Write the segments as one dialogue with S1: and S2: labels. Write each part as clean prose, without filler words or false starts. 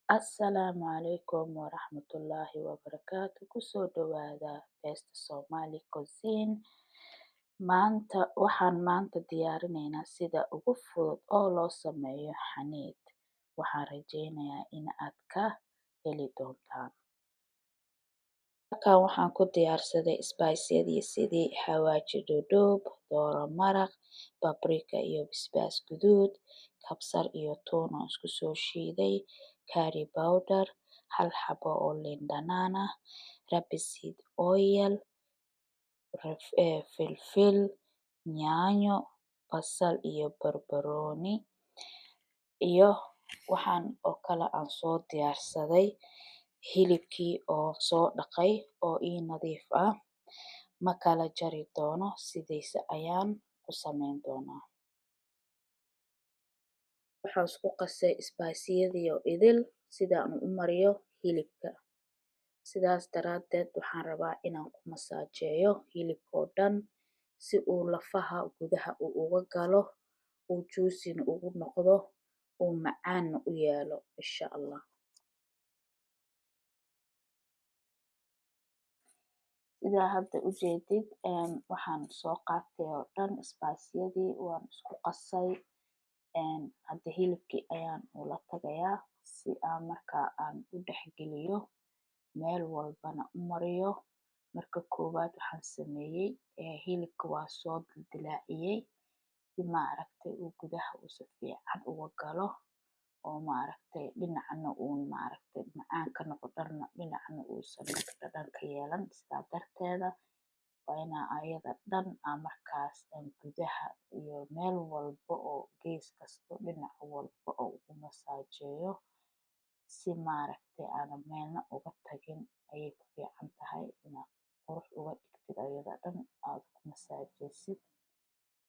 S1: Asalaamu calaykum waraxmatullaahi wabarakaatu. Kusoo dhawaada Best Somali Cuisine. Waxaan maanta diyaarineynaa sida ugu fudud oo loo sameeyo xaniid. Waxaan rajeynayaa in aad ka heli doontaan. Halkan waxaan ku diyaarsaday spice-yadii sidii xawaaji dhudhuub, dooro maraq, paprika iyo basbaas guduud, kabsar iyo toon oo isku soo shiiday, curry powder, hal xabo oo liin dhanaan ah, rapeseed oil, filfil, yaanyo, basal iyo barbarooni. Iyo waxaan oo kale aan soo diyaarsaday hilibkii oo soo dhaqay oo ii nadiif ah. Ma kala jari doono sidiisa ayaan ku sameyn doonaa. Waxaan isku qasay spice-yadii oo idil sidaan u mariyo hilibka. Sidaas daraadeed waxaan rabaa inaan ku masaajeeyo hilibka oo dhan si uu lafaha gudaha uga galo, uu juicy na ugu noqdo, uu macaan na u yeelo insha Allah. Sidaa hadda ujeedid waxaan soo qaatay oo dhan spice-yadii waan isku qasay. Hadda hilibkii ayaan ula tagayaa si aan markaa aan u dhex geliyo meel walbana u mariyo. Marka koowaad waxaan sameeyay hilibka waa soo dildilaaciyay si maaragtay uu gudaha uu si fiican uga galo oo maaragtay dhinacna uu maaragtay macaan ka noqdo dhinacna uusan dhadhan ka yeelan. Sidaa darteeda waa inaa ayada dhan markaas gudaha iyo meel walbo oo gees kasto dhinac walbo oo ugu masaajeeyo si maaragtay aana meelna uga tagin ayay ku fiican tahay inaad qurux uga dhigtid ayada dhan aad ku masaajeysid.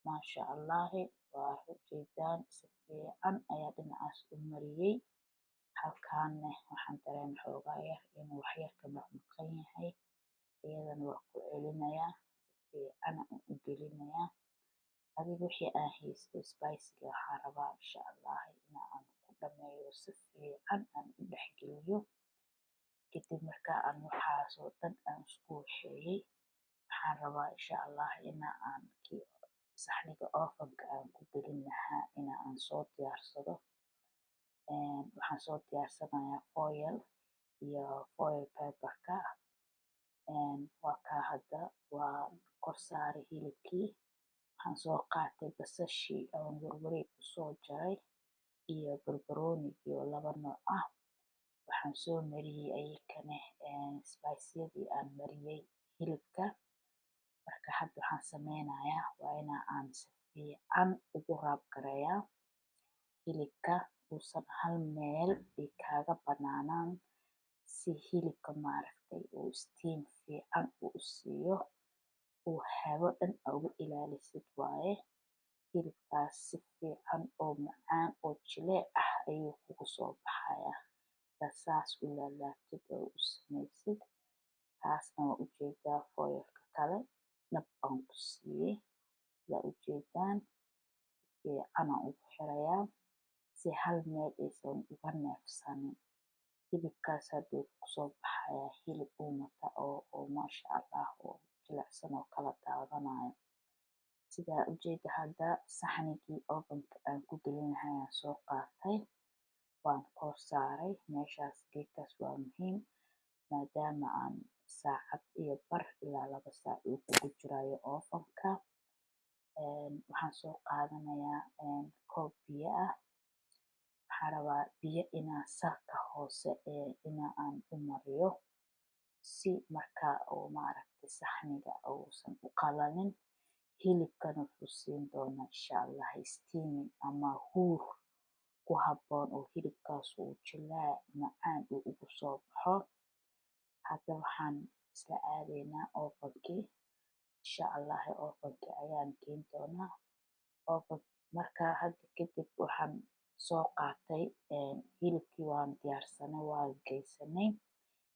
S1: Maasha Allah waa ujeedaan si fiican ayaa dhinacaas u mariyay. Halkaana waxaan dareemay xoogaa yar inuu wax yar ka maqmaqan yahay. Iyadana waa ku celinayaa si fiican aan u gelinayaa. Adiga wixii aan haysto spice-ga waxaan rabaa insha Allah inaan ku dhameeyo si fiican aan u dhex geliyo. Kadib markaa aan waxaas oo dhan aan isku waxeeyay waxaan rabaa insha Allah inaan saxniga oven-ka aan ku gelin lahaa inaan soo diyaarsado. Waxaan soo diyaarsanayaa foil iyo foil paper-ka. Waa kaa hadda waa kor saaray hilibkii. Waxaan soo qaatay basashii oon warwareeg u soo jaray iyo barbaroonigii oo laba nooc ah. Waxaan soo mariyay ayakane spice-yadii aan mariyay hilibka. Marka hadda waxaan sameynayaa waa inaan si fiican ugu wrap gareeyaa hilibka uusan hal meel kaaga banaanaan si hilibka maaragtay uu steam fiican u siiyo uu hawo dhan uga ilaalisid waaye. Hilibkaas si fiican oo macaan oo jileec ah ayuu kugu soo baxayaa. Hadaad saas u laalaabtid oo u sameysid. Taasna waa ujeedaa foil-ka kale dhab aan ku siiyay. Sidaa ujeedaan si fiican aan ugu xirayaa si hal meel aysan uga neefsanin. Hilibkaas haduu kusoo baxayaa hilib uumata oo Masha Allah oo jilicsan oo kala daadanayo. Sidaa ujeeda hadda saxnigii oven-ka aan ku gelin lahaa ayaan soo qaatay. Waan kor saaray meeshaas geedkaas waa muhiim maadaama aan saacad iyo bar ilaa 2 saac uu kugu jiraayo oven-ka. Waxaan soo qaadanayaa koob biyo ah. Waxaan rabaa biyo inaan salka hoose inaan u mariyo si markaa oo maaragtay saxniga uusan u qalalin. Hilibkana wuxuu siin doonaa insha Allah steaming ama huur ku habboon oo hilibkaas uu jileec macaan uu ugu soo baxo. Hadda waxaan isla aadaynaa oven-kii. Insha Allah oven-ka ayaan geyn doonaa. Markaa hadda kadib waxaan soo qaatay hilibkii waan diyaarsanay waan geysanay.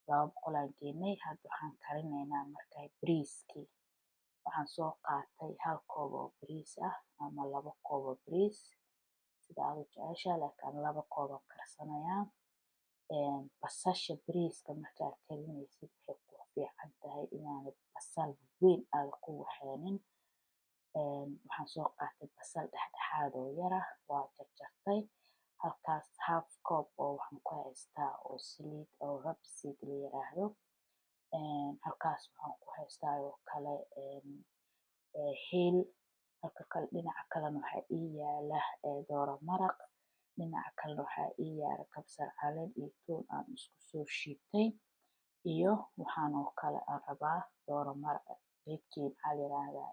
S1: 200 aan geynay. Hadda waxaan karinaynaa markaa bariiskii. Waxaan soo qaatay hal koob oo bariis ah ama 2 koob oo bariis sida aad u jeceshahay laakiin 2 koob aan karsanayaa. basasha bariiska markaad karinaysid waxay ku fiican tahay inaanad basal weyn aad ku waxeynin. Waxaan soo qaatay basal dhexdhexaad oo yar ah waa jarjartay. Halkaas half koob oo waxaan ku haystaa oo saliid oo rapeseed la yiraahdo. Halkaas waxaan ku haystaa oo kale heel. Halka kale dhinaca kalena waxaa ii yaala dooro maraq. Dhinaca kalena waxaa ii yaala kabsar caleen iyo toon aan isku soo shiitay. Iyo waxaan oo kale aan rabaa dooro maraq geedkii maxaa la yiraahdaa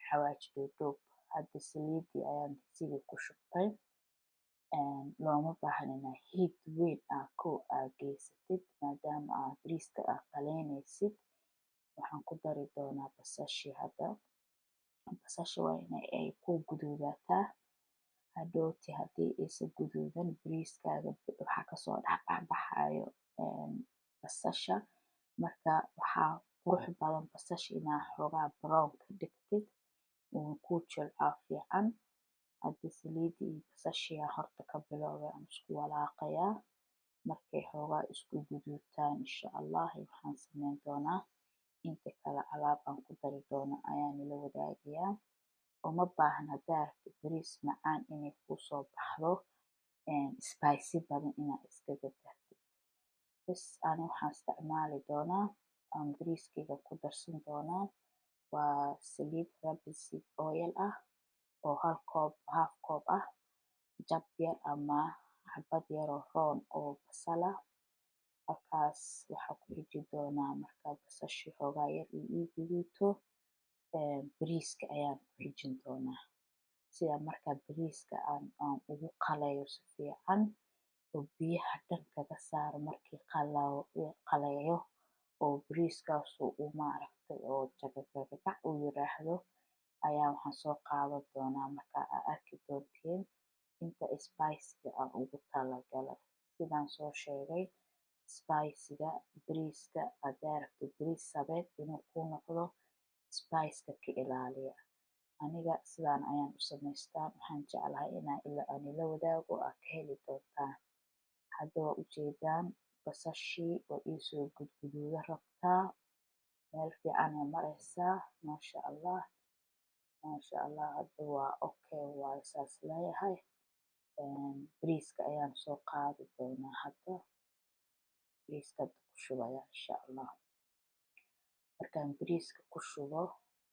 S1: xawaaji duuduub. Hadda saliidii ayaan digsiga ku shubtay. Looma baahna inaad heat weyn aad geysatid maadaama aad bariiska aad qaleynaysid. Waxaan ku dari doonaa basashii hadda. Basasha waa in ay ku guduudataa. Hadhooti haddii aysan guduudan bariiskaaga waxaa kasoo dhex baxayo basasha. Marka waxaa qurux badan basasha inaad xoogaa brown ka dhigtid oo kuu jilcaa fiican. Hadda saliidii iyo basashii aan horta ka biloobay aan isku walaaqayaa. Markay xoogaa isku guduudtaan insha Allah waxaan sameyn doonaa inta kale alaab aan ku dari doono ayaan la wadaagayaa. Uma baahna haddaad rabtid bariis macaan inay kuu soo baxdo spicy badan inaad iskaga dartid. Bas ani waxaan isticmaali doonaa aan bariiskayga ku darsan doonaa waa saliid rapeseed oil ah oo half koob ah. Jab yar ama xabad yar oo roon oo basal ah. Halkaas waxaa ku xiji doonaa markaa basashii xoogaa yar ii guduuto. Bariiska ayaan ku xijin doonaa sida markaa bariiska aan ugu qaleeyo si fiican oo biyaha dhan kaga saaro markii qaleeyo oo bariiskaas uu maaragtay oo jagagagac uu yiraahdo ayaa waxaan soo qaadan doonaa markaa aad arki doontiin inta spice aan ugu talagalay. Sidaan soo sheegay spice-ga bariiska haddaad rabtid bariis sabeed inuu kuu noqdo spice-ka ka ilaaliya. Aniga sidaan ayaan u samaystaa. Waxaan jeclahay inaan la wadaago aad ka heli doontaan. Hadda waa ujeedaan basashii oo ii soo gudguduuda rabtaa. Meel fiican ay maraysaa. Maasha Allah. Maasha Allah. Hadda waa okay waaye saas leeyahay. Bariiska ayaan soo qaadi doonaa hadda. Bariiska hadda ku shubayaa insha Allah. Markaan bariiska ku shubo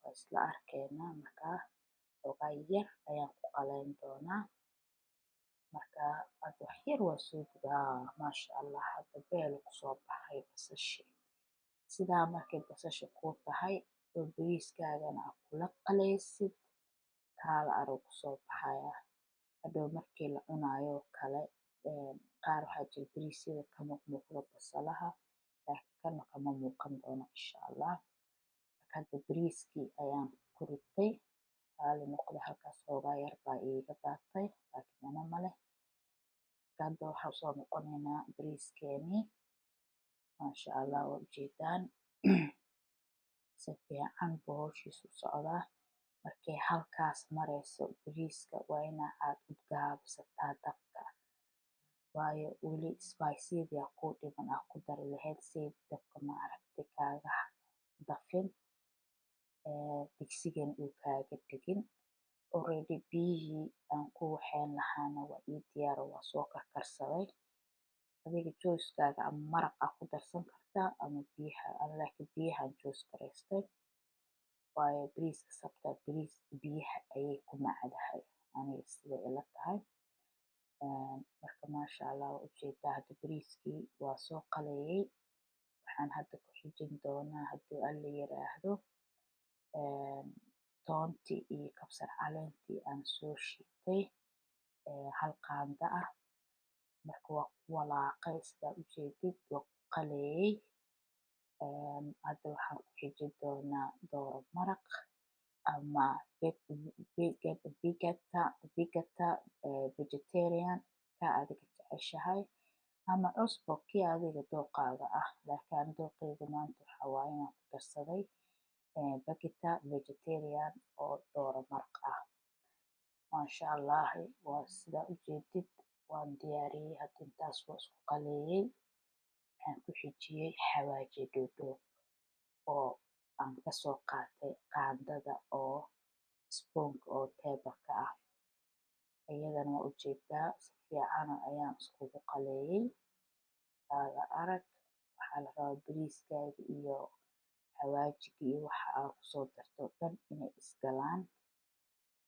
S1: waa isla arkeynaa markaa xoogaa yar ayaan ku qaleyn doonaa. Markaa hadda wax yar waa soo gudaa. Maasha Allah. Hadda beel ku soo baxay basashii. Sidaa markay basasha kuu tahay oo bariiskaagana aad kula qaleysid kaala arag ku soo baxaya. Hadhow markii la cunaayo kale qaar waxaa jira bariisyada ka muuqdo basalaha laakiin kana kama muuqan doono insha Allah. Marka hadda bariiskii ayaan ku ritay. Raali noqdo halkaas xoogaa yar baa iiga daatay laakiin mana male. Hadda waxaan soo noqonaynaa bariiskeenii. Maasha Allah waa ujeedaan. Si fiican buu hawshiisa u socdaa. Markay halkaas marayso bariiska waa inaa aad u gaabsataa dabka. Waayo weli spice-yadii aa kuu dhiman aad ku dari lahayd si dabka maaragtay kaaga dafin. Digsigana uu kaaga dhigin. Already biyihii aan ku waxeyn lahaana waa ii diyaar waa soo karkarsaday. Adiga choice-kaaga ama maraq aad ku darsan kartaa ama biyaha. Ani laakiin biyahaan choose gareystay. Waayo bariiska sabta bariis biyaha ayay ku macdahay. Aniga sida ila tahay. Marka maasha Allah waa ujeedaa hadda bariiskii waa soo qaleeyay. Waxaan hadda ku xijin doonaa hadduu Alla yiraahdo toontii iyo kabsar caleentii aan soo shiitay hal qaanda ah. Marka waa ku walaaqay sidaa ujeedid waa ku qaleeyay. Hadda waxaan ku xijin doonaa dooro maraq ama vegetarian ka adiga jeceshahay ama cusbo kii adiga dooqaaga ah. Laakiin ani dooqayga maanta waxaa waaye inaan ku darsaday vegetarian oo dooro maraq ah. Maasha Allah waa sidaa ujeedid waan diyaariyey hadda intaas waa isku qaleeyey. Waxaan ku xijiyey xawaaji duuduub oo aan kasoo qaatay qaandada oo spoonka oo teebarka ah. Iyadana waa ujeedaa si fiican ayaan iskugu qaleeyey. Kaala arag waxaa la rabaa bariiskaaga iyo xawaajiga iyo waxa aad kusoo dartay oo dhan inay isgalaan.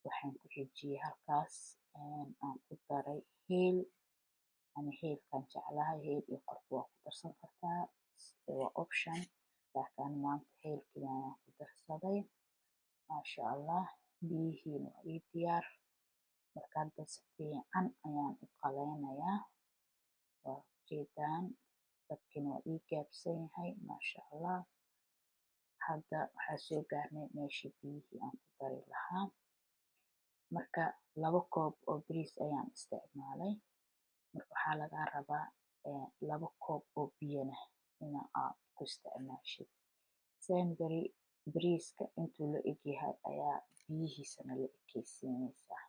S1: Waxaan ku xijiyey halkaas aan ku daray heel. Ani heelkaan jeclahay, heel iyo qorfe waa ku darsan kartaa waa option laakiin ani maanta heel keli ayaan ku darsaday. Maasha Allah biyihiina waa ii diyaar. Marka hadda si fiican ayaan u qaleynayaa. Waa ujeedaan dabkina waa ii gaabsan yahay maasha Allah. Hadda waxaa soo gaarnay meeshii biyihii aan ku dari lahaa. Marka 2 koob oo bariis ayaan isticmaalay. Marka waxaa lagaa rabaa 2 koob oo biyana in aad ku isticmaashid. Bariiska intuu la eg yahay ayaa biyihiisana la ekaysiinaysaa.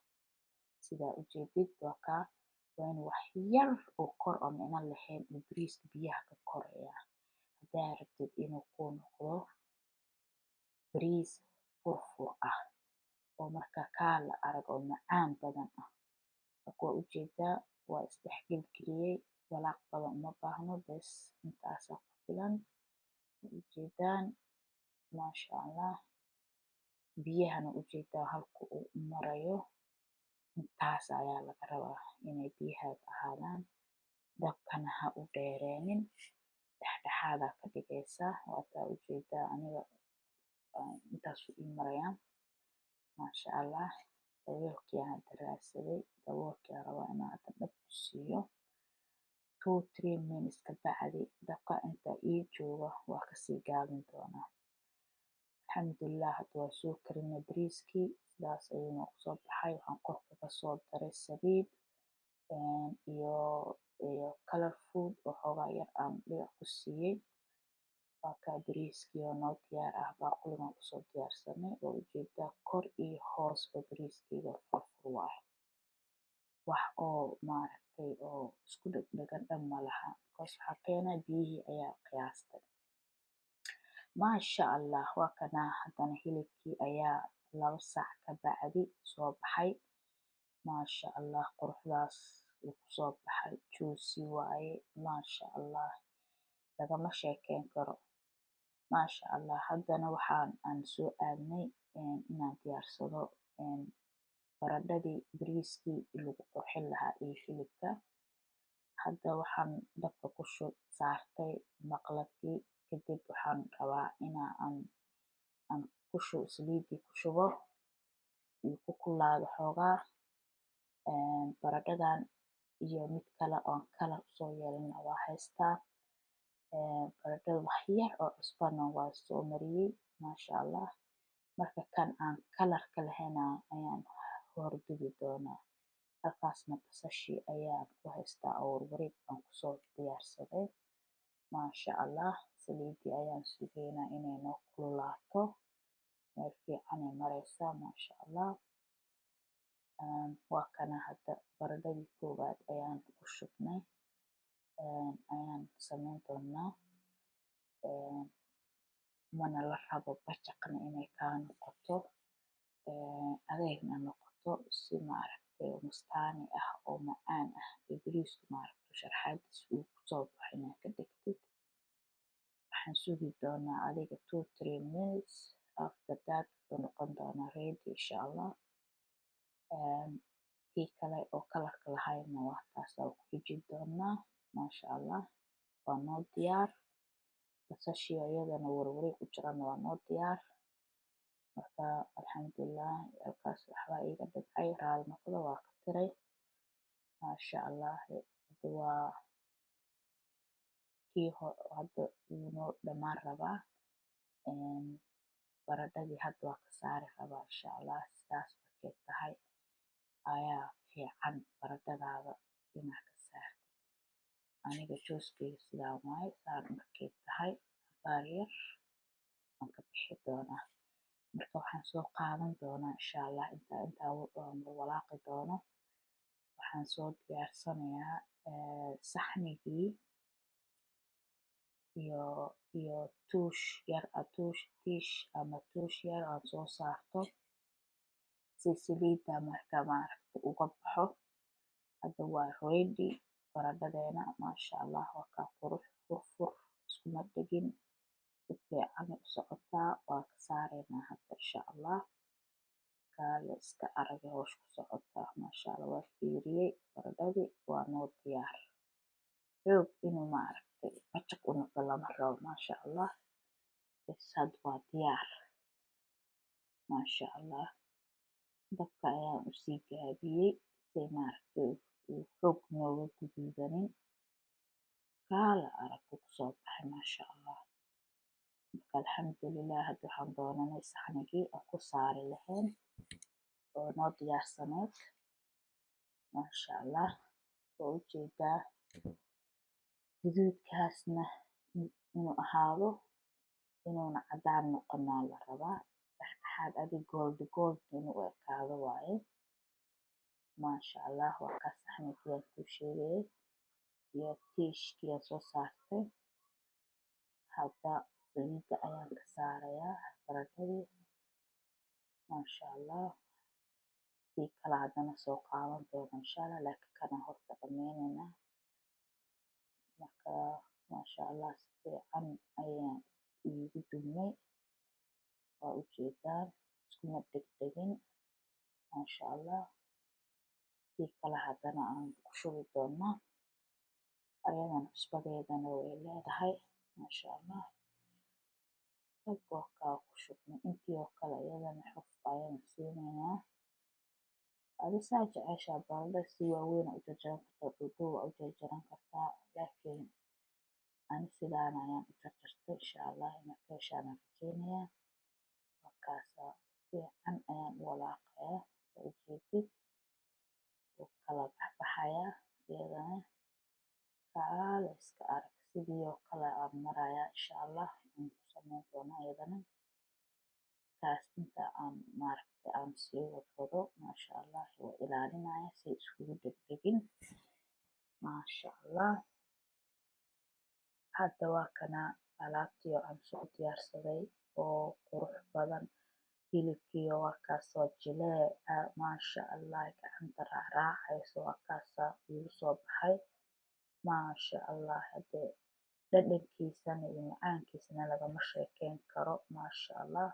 S1: Sidaa ujeedid waa kaa waa in wax yar oo kor oo micno lahayn uu bariiska biyaha ka koreeyaa. Hadaa rabtid inuu kuu noqdo bariis furfur ah oo marka kaala arag oo macaan badan ah. Marka waa ujeedaa waa isdhex gelgeliyey walaaq badan uma baahno bes intaasaa ku filan. Waa ujeedaan maasha Allah biyahana ujeedaa halka uu marayo. Intaas ayaa laga rabaa inay biyahaaga ahaadaan. Dabkana ha u dheereenin dhexdhexaadaa ka dhigaysaa. Waa kaa ujeedaa aniga intaas ii marayaan. Maasha Allah daboolkii aan hadda raadsaday. Daboolkii aan rabaa inaan hadda dhab ku siiyo. 2-3 minutes ka bacdi dabka inta ii joogo waa kasii gaabin doonaa. Alxamdulillah hadda waa soo karinay bariiskii sidaas ayuu noogu soo baxay. Waxaan kor kaga soo daray saliid iyo color food oo xoogaa yar aan dhigac ku siiyey. Waa kaa bariiskii oo noo diyaar ah baaquligaan kusoo diyaarsanay. Waa ujeedaa kor iyo hoos bariiskayga furfur waaye. Wax oo maaragtay oo isku dhegdhegan dhan ma laha because waxaa keenay biyihii ayaa qiyaastay. Maasha Allah waa kanaa haddana hilibkii ayaa 2 saac ka bacdi soo baxay. Maasha Allah quruxdaas wuu ku soo baxay juicy waaye. Maasha Allah lagama sheekeyn karo. Maasha Allah haddana aan soo aadnay inaan diyaarsado baradhadii bariiskii lagu qurxin lahaa iyo hilibka. Hadda waxaan dabka ku saartay maqladkii kadib waxaan rabaa aan saliidii ku shubo iyo ku kulaado xoogaa. Baradhadan iyo mid kale oo kalar usoo yeelana waa haystaa. Baradhada wax yar oo cusbana waa soo mariyey maasha Allah. Marka kan aan kalarka lahayn ayaan hor dubi doonaa. Halkaasna basashii ayaan ku haystaa oo wareeg aan kusoo diyaarsaday. Maasha Allah saliidii ayaan sugaynaa inay noo kululaato. Meel fiican ay maraysaa maasha Allah. Waa kana hadda baradhadii koowaad ayaan ku shubnay. Ayaan samayn doonaa. Mana la rabo bajaqna inay kaa noqoto. Adeegna noqoto si maaragtay mustaani ah oo macaan ah iyo bariisku maaragtay sharxaadiisa uu ku soo baxo inaad ka dhigtid. Waxaan sugi doonaa adiga 2-3 minutes after that wuxuu noqon doonaa ready insha Allah. Kii kale oo kalarka lahayna waa taas aan ku xijin doonaa. Maasha Allah waa noo diyaar. Basashii iyadana wareeg u jirana waa noo diyaar. Marka alxamdulillah halkaas waxbaa iga dhibcay raali noqdo waa ka tiray. Maasha Allah hadda waa kii hadda wuu noo dhamaan rabaa. Baradhadii hadda waa ka saari rabaa insha Allah. Sidaas markay tahay ayaa fiican baradhadaada inaad ka saartid. Aniga jooskayga sidaa waaye saan markay tahay cabaar yar waan ka bixi doonaa. Marka waxaan soo qaadan doonaa insha Allah intaa walaaqi doono. Waxaan waxaan soo diyaarsanayaa saxnigii iyo tiish ama tuush yar aad soo saarto si saliidda marka maaragta uga baxo. Hadda waa ready baradhadeena maasha Allah waa kaa qurux furfur iskuma dhegin si fiican u socotaa waa ka saareynaa hadda insha Allah. Kaale iska arag hawsha ku socotaa maasha Allah waa fiiriyey baradhadii waa noo diyaar. Xoog inuu maaragtay bajaq u noqdo lama rabo maasha Allah. Bas hadda waa diyaar maasha Allah. Dabka ayaan usii gaabiyey si maaragtay uu xoog nooga guduudanin. Kaale arag ku soo baxay maasha Allah. Marka alxamdulillah hadda waxaan doonanay saxnigii aan ku saari lahayn oo noo diyaarsaneyd maasha Allah. Waa u jeedaa guduudkaasna inuu ahaado inuuna cadaan noqonaa la rabaa dhexdhexaad adi gold inuu u ekaado waaye maasha Allah. waa kaa saxnigii aan kuu sheegayay iyo tiishkii aan soo saartay. Hadda saliidda ayaan ka saarayaa baradhadii maasha Allah. kii kale haddana soo qaadan doona insha Allah laakiin kana horta dhammaynaynaa. Marka maasha Allah si fiican ayaan iigu dubnay waa u jeedaan iskuma dhegdhegin maasha Allah. kii kale haddana aan ku shubi doonaa ayadana cusbadeedana way leedahay maasha Allah. Hadda waa kaa ku shubnay intii oo kale ayadana xoog ayaan siinaynaa. Adi saa jeceshahay baradhada si waaweyn u jarjaran kartaa dhuudhuub u jarjaran kartaa laakiin ani sidaan ayaan u jarjartay insha Allah inaad ka heshaan aan rajeynayaa. Markaasaa fiican ayaan u walaaqayaa u jeedid wuu kala baxbaxayaa iyadana. Kaale iska arag sidii oo kale aan marayaa insha Allah aan ku samayn doonaa iyadana. Kaas inta aan maaragtay aan sii wadwado maasha Allah waa ilaalinaya si iskugu dhegdhegin maasha Allah. Hadda waa kana alaabtii aan soo diyaarsaday oo qurux badan hilibkii waa kaasoo jileeca maasha Allah gacanta raacayso waa kaasaa iigu soo baxay maasha Allah. Hadda dhadhankiisana iyo macaankiisana lagama sheekeyn karo maasha Allah.